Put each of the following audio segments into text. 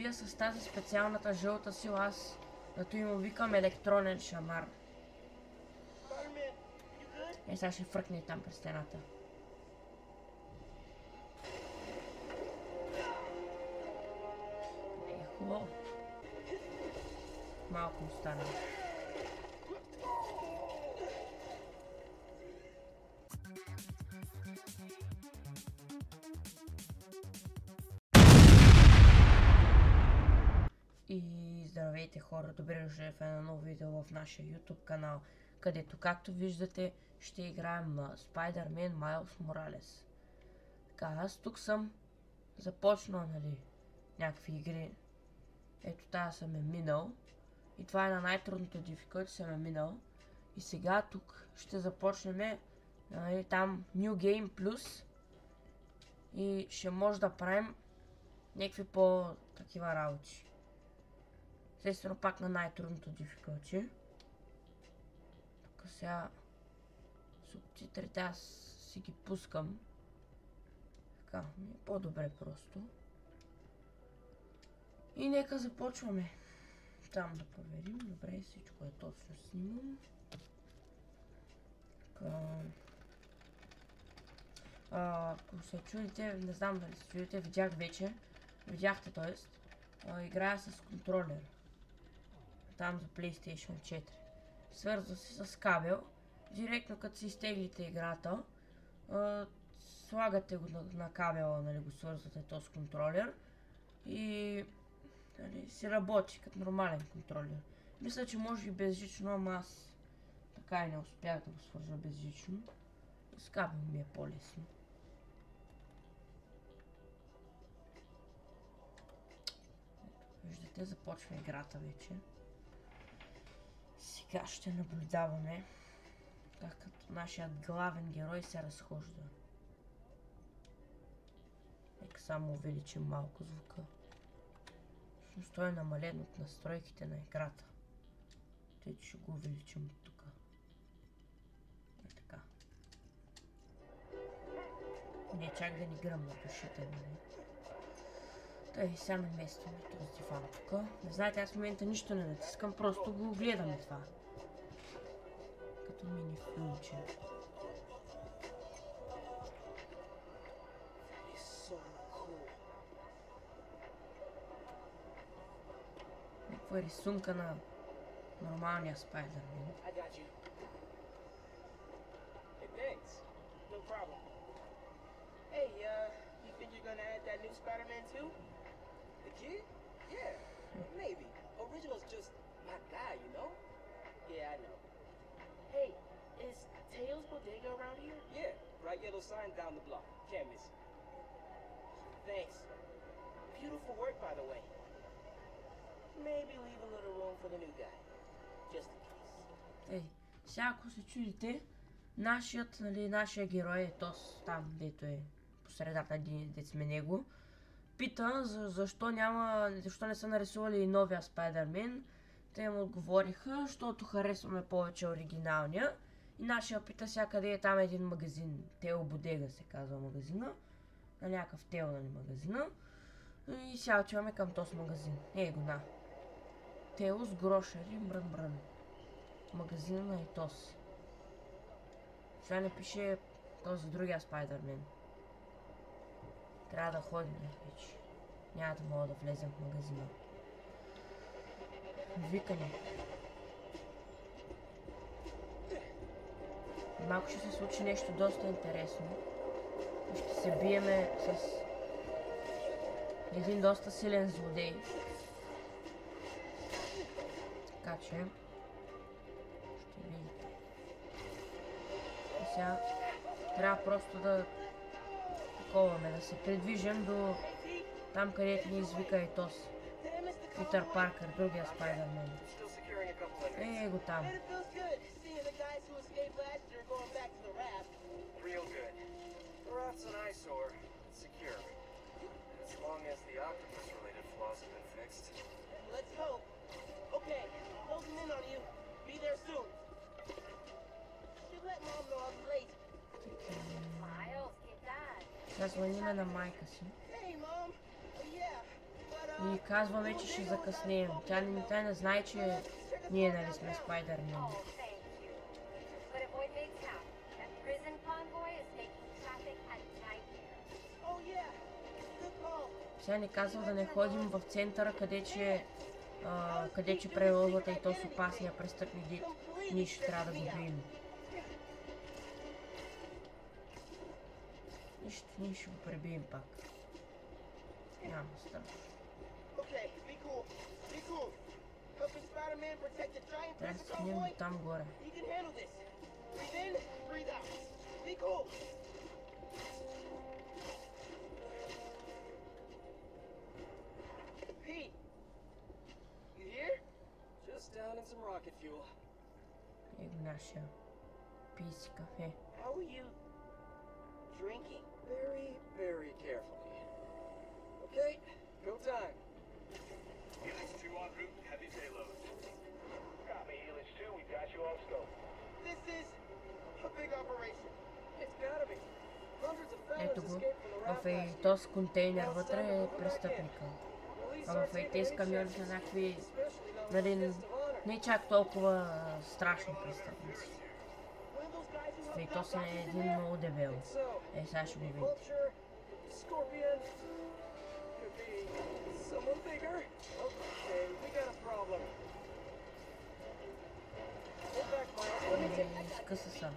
издига с тази специалната жълта сила, аз като му викам електронен шамар. Сега ще фръкне и там през стената. Хубаво. Малко остана. И здравейте хора, добре дошли в едно ново видео в нашия YouTube канал, където както виждате ще играем Spider-Man Miles Morales. Така, аз тук съм започнал, някакви игри. Ето тази съм минал. И това е на най-трудното difficulty съм минал. И сега тук ще започнем там New Game Plus. И ще може да правим някакви по-такива работи. Естествено пак на най-трудното difficulty. Тук сега субтитрите аз си ги пускам. Така, ми е по-добре просто. И нека започваме. Там да проверим. Добре, всичко е точно снимам. Така. Ако се чудите, не знам дали се чудите, видях вече. Видяхте, т.е. играя с контролер. Там за PlayStation 4. Свързва се с кабел. Директно като си изтеглите играта, слагате го на кабела, го свързвате то с контролер и си работи като нормален контролер. Мисля, че може и безжично, ама аз така и не успях да го свържа безжично. С кабел ми е по-лесно. Виждате, започва играта вече. Сега ще наблюдаваме как като нашият главен герой се разхожда. Нека само увеличим малко звука. Всъщност той е намален от настройките на играта. Тъй, че ще го увеличим от тук. Е така. Не чак да ни гръмна по шите, Тъй, сега наместваме този диван тук. Не знаете, аз в момента нищо не натискам, просто го гледаме това. Като мини филмче. Някаква рисунка на нормалния Spider-Man. Kid? Yeah, maybe. Original's just my guy, you know? Yeah, I know. Hey, is Tails Bodega around here? Yeah, bright yellow sign down the block. Can't miss it. Thanks. Beautiful work, by the way. Maybe leave a little room for the new guy. Just in case. Ей, сега ако се чудите, нашия герой е тос там, дето е по средата, дето сме него. Пита защо не са нарисували и новия Spider-Man. Те му отговориха, защото харесваме повече оригиналния. И нашия пита сега къде е там един магазин. Тео Бодега се казва магазина. На някакъв Тео магазина. И сега отиваме към този магазин. Ей го на. Теос Грошери Мрън. Магазина на Етос. Сега не пише този другия Spider-Man. Трябва да ходим вече. Няма да мога да влезем в магазина. Викане. Малко ще се случи нещо доста интересно. Ще се биеме с един доста силен злодей. Така че ще видите. И сега трябва просто да да се придвижим до там, където ни извика и тос. Питър Паркър, другия Spider-Man. Ей го там. Сега звъниме на майка си. И казваме, че ще закъснеем. Тя не знае, че ние нали сме Спайдърмен. Сега ни казва да не ходим в центъра, къде че превозват и то с опасния престъпник, ние ще трябва да го бием. Ние ще го пребием пак. Няма страх. Трябва да стигнем до там горе. Его нашия. Пий си кафе. Drinking very, very carefully. Okay, go time. Helix 2 en route, heavy payload. Copy, Helix 2, we got you on scope. This is a big operation. It's gotta be. Hundreds of Ето fellas го. escaped from the В Rat този контейнер вътре е престъпника. А в тези камиони са някакви, нали, не чак толкова страшни престъпници. И то са един много дебел. Е, сега ще го видите. Скъса са.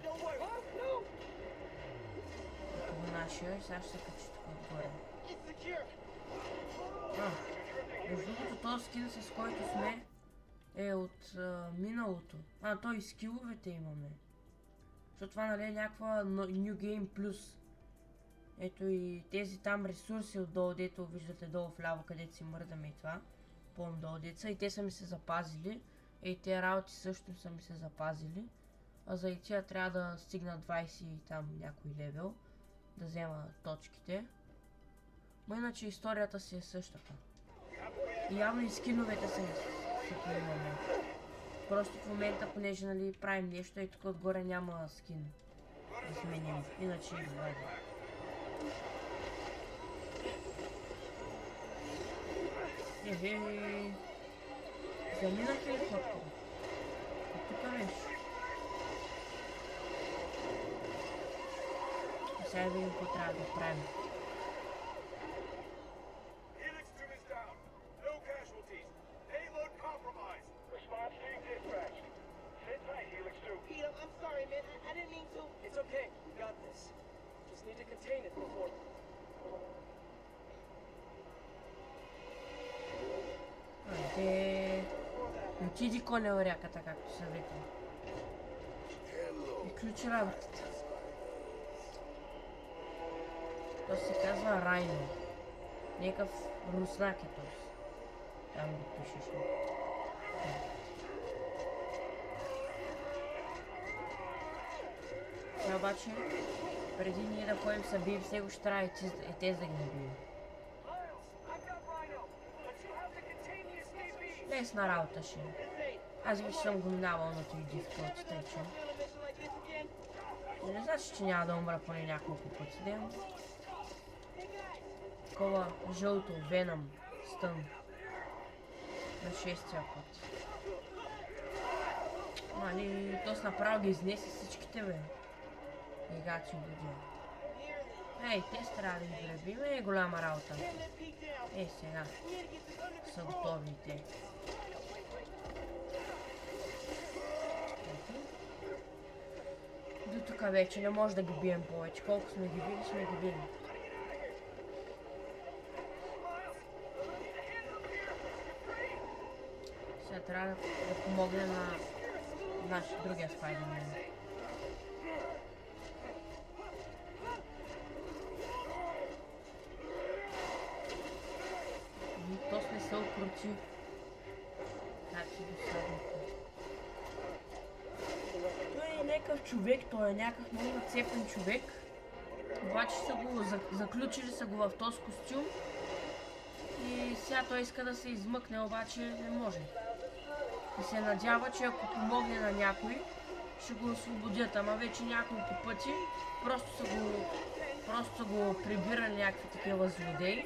Това нашия и сега ще се качи тук отгоре. Между другото, този скин, с който сме, е от миналото. Той и скиловете имаме. Защото това нали е някаква New Game Plus. Ето и тези там ресурси отдолу, дето виждате долу вляво, където си мърдаме и това. По-долу деца и те са ми се запазили. И тези работи също са ми се запазили. А за и тия трябва да стигна 20 и там някой левел. Да взема точките. Но иначе историята си е същата. И явно и скиновете са имаме. Просто в момента, понеже нали правим нещо и тук отгоре няма скин да сменим, иначе и влади. Замина хеликоптера. И тук беше. И сега видим какво трябва да правим. Отиди коня в ряката, както се вика. И ключи работата. То се казва Райно. Някакъв руснак е този. Там го пишеш. Сега обаче, преди ние да ходим са бием с него, ще трябва и тези да ги набием. Лесна работа ще е. Аз вече съм го минавал на този дификулти, тъй че. Не значи, че няма да умра поне няколко пъти, да имам. Такова жълто, Веном, стън. На 6-тия път. Нали, то с направо ги изнесе всичките, бе. Егачи будия. Ей, те трябва да ги пребим, е голяма работа. Е, сега. Са готови и те. До тук вече не може да ги бием повече. Колко сме ги били, сме ги били. Сега трябва да помогне на нашия другия Спайдърмен. И то не се окрути. Как си досадното. Той е някакъв човек, той е някакъв много нацепен човек. Обаче са го заключили са го в този костюм. И сега той иска да се измъкне, обаче не може. И се надява, че ако помогне на някой, ще го освободят. Ама вече няколко пъти просто са го прибирали някакви такива злодеи.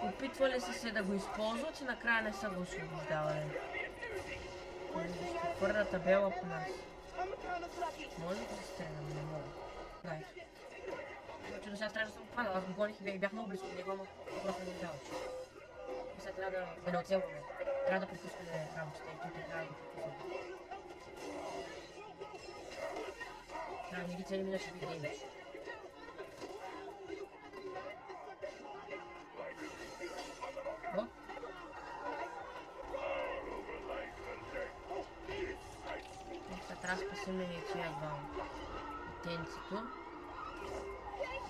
Опитвали са се да го използват и накрая не са го освобождавали. Ще хвърля табела по нас. Може ли да се стрелям? Не мога. Дай. Значи до сега трябва да съм хванал. Аз го гоних и бях много близко до него, но просто не дава. И сега трябва да не оцелваме. Трябва да пропускаме работата и тук трябва да го пропускаме. Трябва да не ги целим, иначе би да имаш. О? Сега трябва да спасим и тия два детенцето.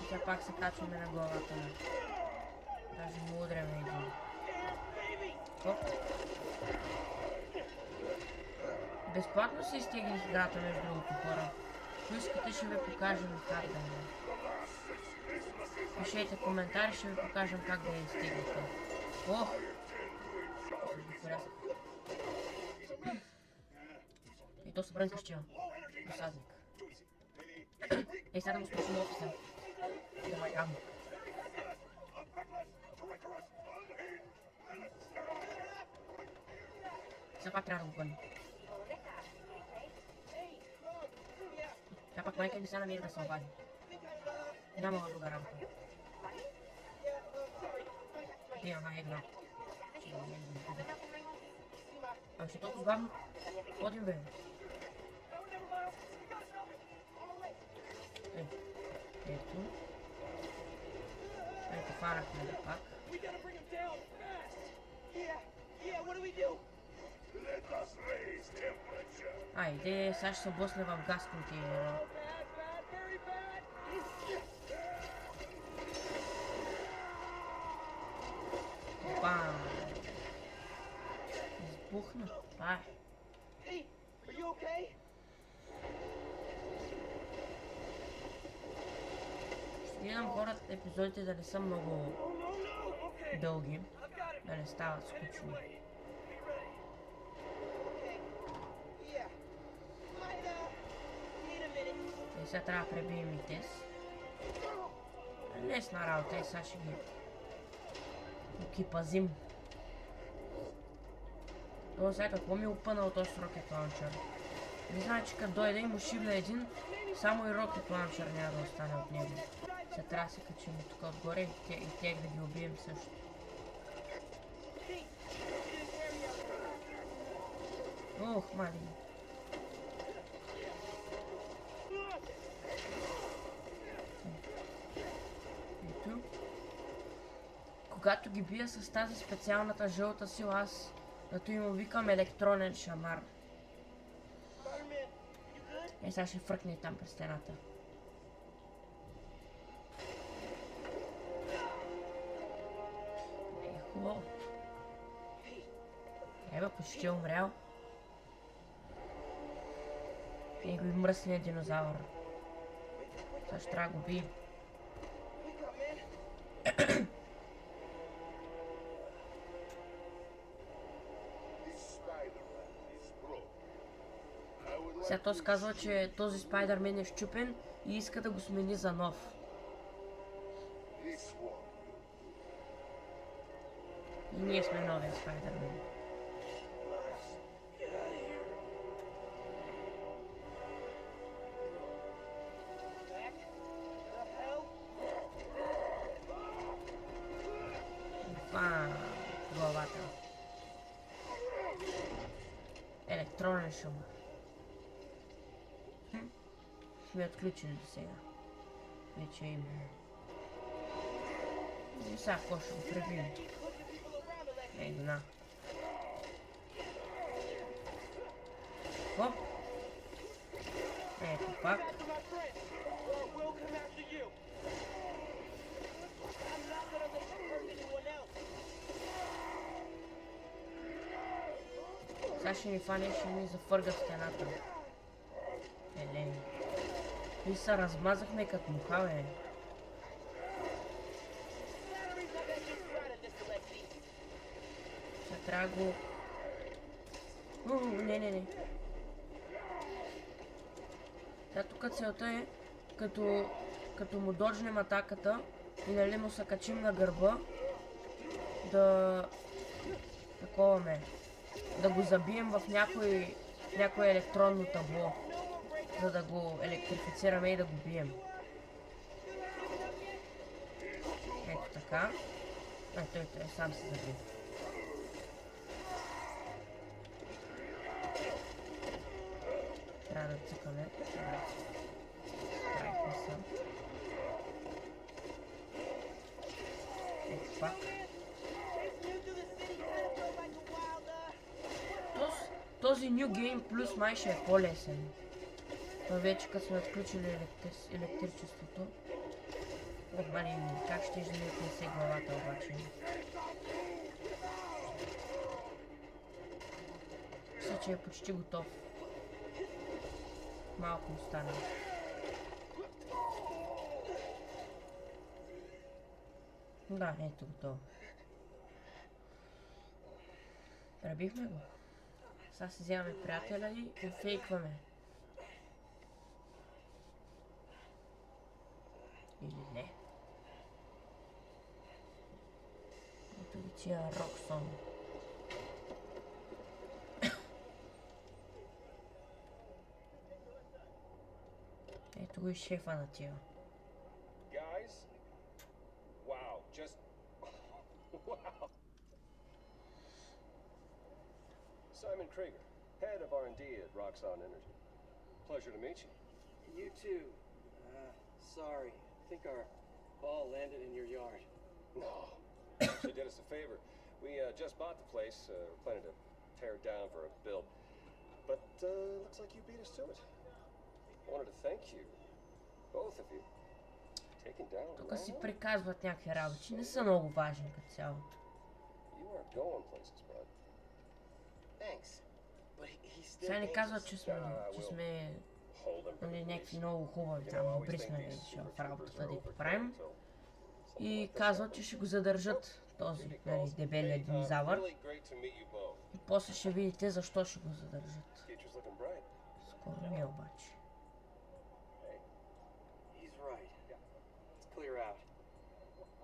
И сега пак се качваме на главата на. Даже му удряме един. Оп. Безплатно си изтеглих играта, между другото, хора. Ако искате, ще ви покажем как да е. Пишете коментари, ще ви покажем как да я изтеглите. Ох! И то се брънка ще. Досадник. Ей, сега да му спушим офиса. Давай, амо. Сега пак трябва да го гоним. Сега пак майка не се намери да се обади. Няма друга работа. Има една. А ще толкова бавно ходим, бе. Ето. Ето фанахме да пак. Айде, сега ще се блъсне в газ контейнера. Бам! Избухна. Ай! Ще гледам хората епизодите да не са много дълги, да не стават скучни. И сега трябва да пребием и тез. Лесна работа и сега ще ги пазим. Това сега какво ми е опънал този Rocket Launcher? Не знае, че като дойде и му шибне един, само и Rocket Launcher няма да остане от него. Сега трябва да се качим тук отгоре и тех да ги убием също. Ох, малин. Ето. Когато ги бия с тази специалната жълта сила, аз като им викам електронен шамар. Е, сега ще фръкне там през стената. Ехо. Еба, почти умрял. И го мръсния динозавър. Сега ще трябва да го бием. Сега той се казва, че този Спайдърмен е щупен и иска да го смени за нов. И ние сме новия Спайдърмен. Главата. Електронен шум. Сме отключени до сега. Вече има. И сега какво ще го пребим? Една. Хоп. Ето пак. Сега ще ни фане, ще ни зафърга стената. Еле. И се размазахме като муха, бе. Сега трябва да го... Не. Сега тук целта е, като му доджнем атаката и нали му се качим на гърба да таковаме, да го забием в някое електронно табло, за да го електрифицираме и да го бием. Ето така. Той сам се заби. Трябва да цъкаме. Правихме се. Ето пак. Този New Game Plus май ще е по-лесен. Но вече като сме отключили електричеството. Как ще излезе се главата обаче? Мисля, че е почти готов. Малко остана. Да, ето готово. Пребихме го. Сега си вземаме приятеля и фейкваме. Или не. Ето ги тия Роксон. Ето го и шефа на тия. Guys? Wow, just wow. Simon Krieger, head of R&D at Roxxon Energy. Pleasure to meet you. You too. Sorry. I think our ball landed in your yard. No, actually did us a favor. We just bought the place, planning to tear it down for a build. But looks like you beat us to it. I wanted to thank you, both of you, taking down. Тук си приказват някакви работи, не са много важни като цяло. You are going places, bud. Thanks. But he's still Сега ни казват, че dangerous. сме Hold him for the някакви много хубави You know, там, always добри think сме these в super работата, troopers are дето overkill правим. until something И like this казват, happens. че ще го задържат този, дебелия динозавър. Really great to meet you both. И после ще видите защо ще го задържат. Future's looking bright. Скоро не е обаче. He's right. Let's clear out.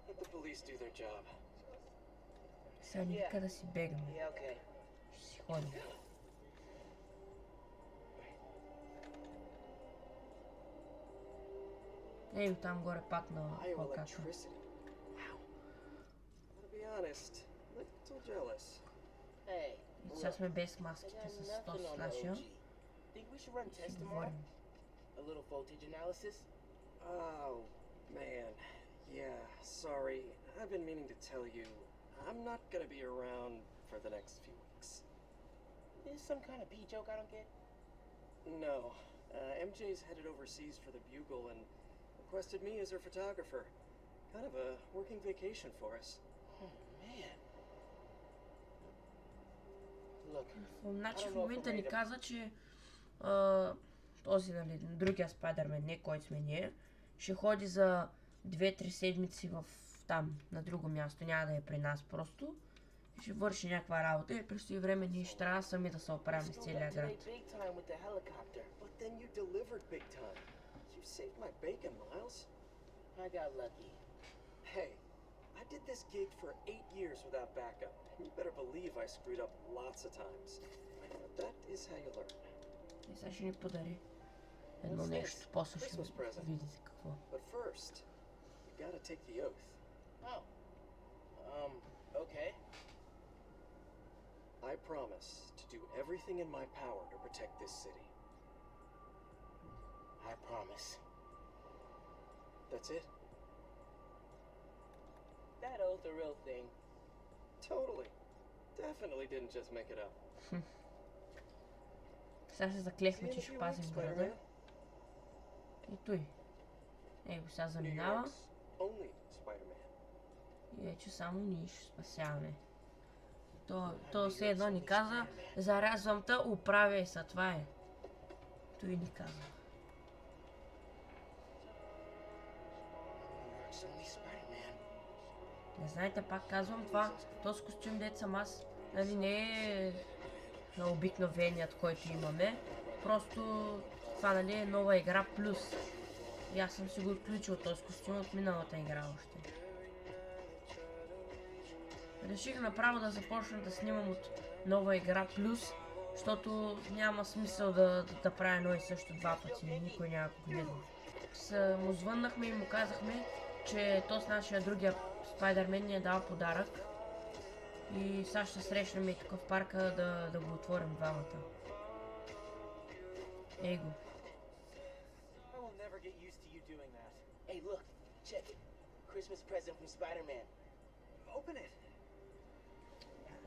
Let the police do their job. Сега нека да си бегаме. Yeah, okay. Ще си ходим. Ей, там горе пак на плаката. Bioelectricity. Wow. To be honest, little jealous. Hey. И сега сме без маските с този слашия. Think we should run Си tests tomorrow? говорим. A little voltage analysis? Oh, man. Yeah, sorry. I've been meaning to tell you. I'm not gonna be around for the next few weeks. This some kind of pee joke I don't get? No. MJ's headed overseas for the Bugle and requested me as her photographer. Kind of a working vacation for us. Oh, man. Look, Значи в момента ни каза, че този, нали, другия Спайдърмен, не който сме ние, ще ходи за 2-3 седмици в там, на друго място, няма да е при нас просто. Ще върши някаква работа и през това време ние ще трябва сами да се оправим с целия град. But then you delivered big time. You saved my bacon, Miles. I got lucky. Hey, I did this gig for 8 years without backup. You better believe I screwed up lots of times. But that is how you learn. И сега ще ни подари едно нещо, после ще видите какво. But first, you gotta take the oath. Oh. Okay. I promise to do everything in my power to protect this city. I promise. That's it? That oath a real thing? Totally. Definitely didn't just make it up. Сега се заклехме, че ще пазим града. И той. Ей го сега заминава. И вече само ние ще спасяваме. То все едно ни каза, зарязвам те, оправяй се, това е. Той ни каза. Не знаете, пак казвам това, този костюм, дет съм аз, нали не е на обикновеният, който имаме. Просто това, нали, е нова игра плюс. И аз съм си го отключил този костюм от миналата игра още. Реших направо да започна да снимам от нова игра плюс, защото няма смисъл да правя едно и също два пъти, никой няма да го гледа. Му звъннахме и му казахме, че то с нашия другия Спайдермен ни е дал подарък и сега ще срещнем и тук в парка да го отворим двамата. Ей го. Hey, look, check it. Christmas present from Spider-Man. Open it.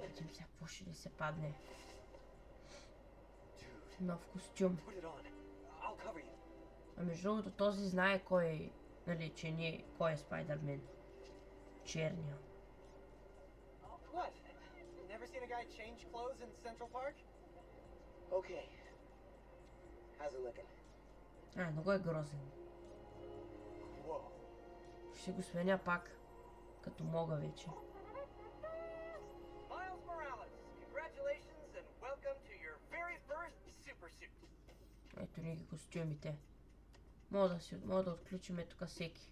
Видим сега какво ще ли се падне. Нов костюм. А между другото този знае кой е, нали, че не кой е Спайдермен. Черния. What? Never seen a guy change clothes in Central Park? Okay. How's it looking? Много е грозен. Whoa. Ще го сменя пак, като мога вече. Miles Morales, congratulations and welcome to your very first super suit. Ето ни ги костюмите. Мога да отключим тук всеки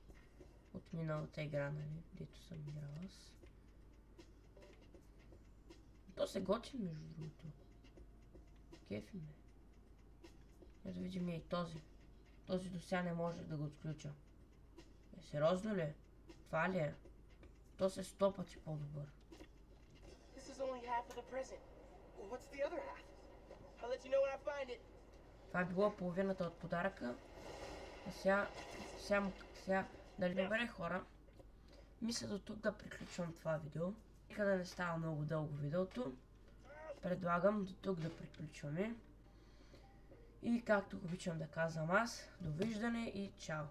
от миналата игра, нали, дето съм играл аз. То се готин между другото. Кефи ме. Ето видим и този. Този до сега не може да го отключа. Сериозно ли? Това ли е? То се 100 пъти по-добър. Това е било половината от подаръка. А сега, дали добре хора, мисля до тук да приключвам това видео. Нека да не става много дълго видеото. Предлагам до тук да приключваме. И както обичам да казвам аз, довиждане и чао!